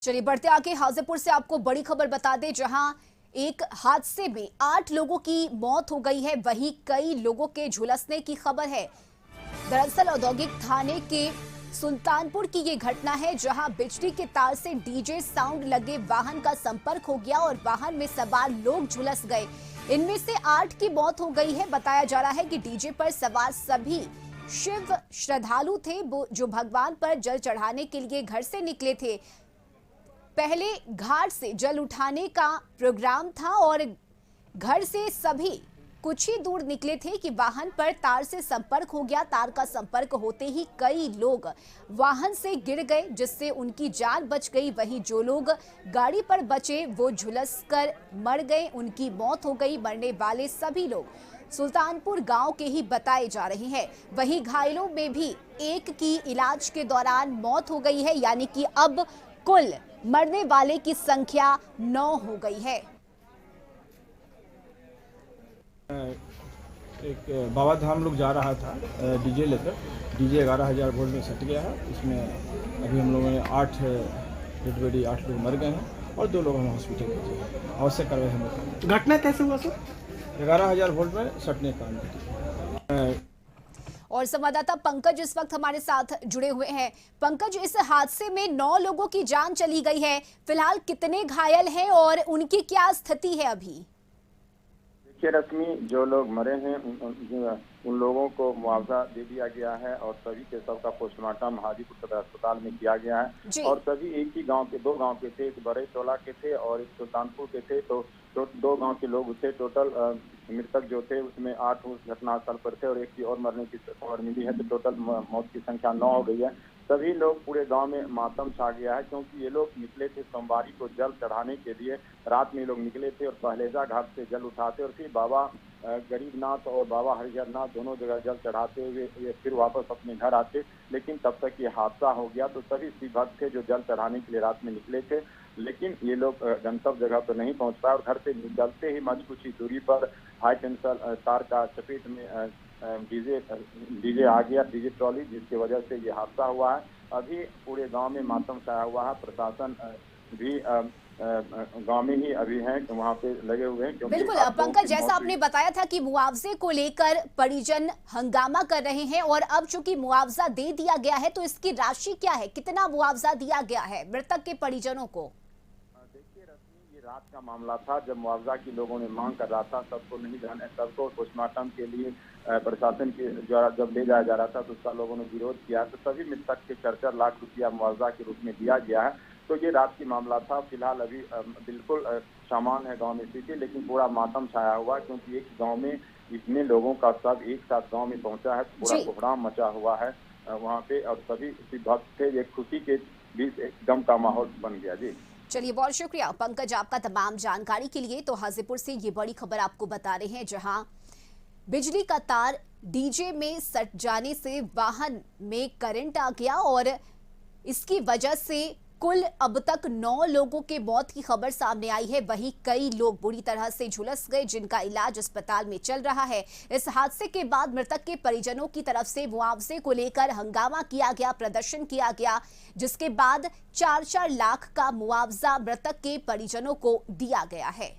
चलिए बढ़ते आगे हाजीपुर से आपको बड़ी खबर बता दें, जहां एक हादसे में 8 लोगों की मौत हो गई है, वहीं कई लोगों के झुलसने की खबर है। दरअसल औद्योगिक थाने के सुल्तानपुर की ये घटना है, जहां बिजली के तार से डीजे साउंड लगे वाहन का संपर्क हो गया और वाहन में सवार लोग झुलस गए। इनमें से 8 की मौत हो गई है। बताया जा रहा है कि डीजे पर सवार सभी शिव श्रद्धालु थे, जो भगवान पर जल चढ़ाने के लिए घर से निकले थे। पहले घाट से जल उठाने का प्रोग्राम था और घर से सभी कुछ ही दूर निकले थे कि वाहन पर तार से संपर्क हो गया। तार का संपर्क होते ही कई लोग वाहन से गिर गए, जिससे उनकी जान बच गई। वहीं जो लोग गाड़ी पर बचे वो झुलसकर मर गए, उनकी मौत हो गई। मरने वाले सभी लोग सुल्तानपुर गांव के ही बताए जा रहे हैं। वहीं घायलों में भी एक की इलाज के दौरान मौत हो गई है, यानी कि अब कुल मरने वाले की संख्या 9 हो गई है। एक बाबा धाम लोग जा रहा था डीजे लेकर। डीजे 11,000 वोल्ट में सट गया है। इसमें अभी हम लोगों ने 8 डेड बॉडी 8 लोग मर गए हैं और 2 लोग हम हॉस्पिटल भेजे हैं। आवश्यक कार्रवाई हम लोग। घटना कैसे हुआ सर? 11,000 वोल्ट में सटने का कारण। और संवाददाता पंकज इस वक्त हमारे साथ जुड़े हुए हैं। पंकज, इस हादसे में 9 लोगों की जान चली गई है। फिलहाल कितने घायल हैं और उनकी क्या स्थिति है अभी? देखिए रश्मि, जो लोग मरे हैं उन लोगों को मुआवजा दे दिया गया है और सभी के शव का पोस्टमार्टम हाजीपुर सदर अस्पताल में किया गया है। और सभी एक ही गांव के, 2 गांव के थे, एक बड़े टोला के थे और एक सुल्तानपुर के थे। तो 2 गांव के लोग थे। टोटल मृतक जो थे उसमें 8 उस घटनास्थल पर थे और एक की और मरने की खबर मिली है। तो टोटल मौत की संख्या 9 हो गई है। सभी लोग, पूरे गांव में मातम छा गया है, क्योंकि ये लोग निकले थे सोमवारी को जल चढ़ाने के लिए। रात में लोग निकले थे और पहलेजा घाट से जल उठाते और फिर बाबा गरीबनाथ और बाबा हरिहरनाथ दोनों जगह जल चढ़ाते हुए ये फिर वापस अपने घर आते। लेकिन तब तक ये हादसा हो गया। तो सभी शिव भक्त थे जो जल चढ़ाने के लिए रात में निकले थे, लेकिन ये लोग गंतव्य जगह पर नहीं पहुंच पाए और घर से निकलते ही कुछ ही दूरी पर हाई टेंशन तार का चपेट में डीजे आ गया, डीजे ट्रॉली, जिसकी वजह से ये हादसा हुआ है। अभी पूरे गांव में मातम छाया हुआ है। प्रशासन भी गांव में ही अभी है, वहां पे लगे हुए हैं। बिल्कुल पंकज, जैसा आपने बताया था कि मुआवजे को लेकर परिजन हंगामा कर रहे हैं और अब चूंकि मुआवजा दे दिया गया है, तो इसकी राशि क्या है? कितना मुआवजा दिया गया है मृतक के परिजनों को? देखिए रश्मि, ये रात का मामला था जब मुआवजा की लोगों ने मांग कर रहा था। सबको नहीं जाने, सबको पोस्टमार्टम के लिए प्रशासन के द्वारा जब ले जाया जा रहा था तो उसका लोगों ने विरोध किया। तो सभी मृतक के 4-4 लाख रुपया मुआवजा के रूप में दिया गया है। तो ये रात की मामला था। फिलहाल अभी बिल्कुल सामान्य है गांव में स्थिति, लेकिन पूरा मातम छाया हुआ, क्योंकि एक गांव में इतने लोगों का सब एक साथ गांव में पहुंचा है। पूरा कोहराम मचा हुआ है वहां पे और सभी भक्त थे। एक खुशी के बीच एक गम का माहौल बन गया। जी चलिए, बहुत शुक्रिया पंकज आपका तमाम जानकारी के लिए। तो हाजीपुर से ये बड़ी खबर आपको बता रहे हैं, जहां बिजली का तार डीजे में सट जाने से वाहन में करंट आ गया और इसकी वजह से कुल अब तक 9 लोगों के मौत की खबर सामने आई है। वहीं कई लोग बुरी तरह से झुलस गए, जिनका इलाज अस्पताल में चल रहा है। इस हादसे के बाद मृतक के परिजनों की तरफ से मुआवजे को लेकर हंगामा किया गया, प्रदर्शन किया गया, जिसके बाद 4-4 लाख का मुआवजा मृतक के परिजनों को दिया गया है।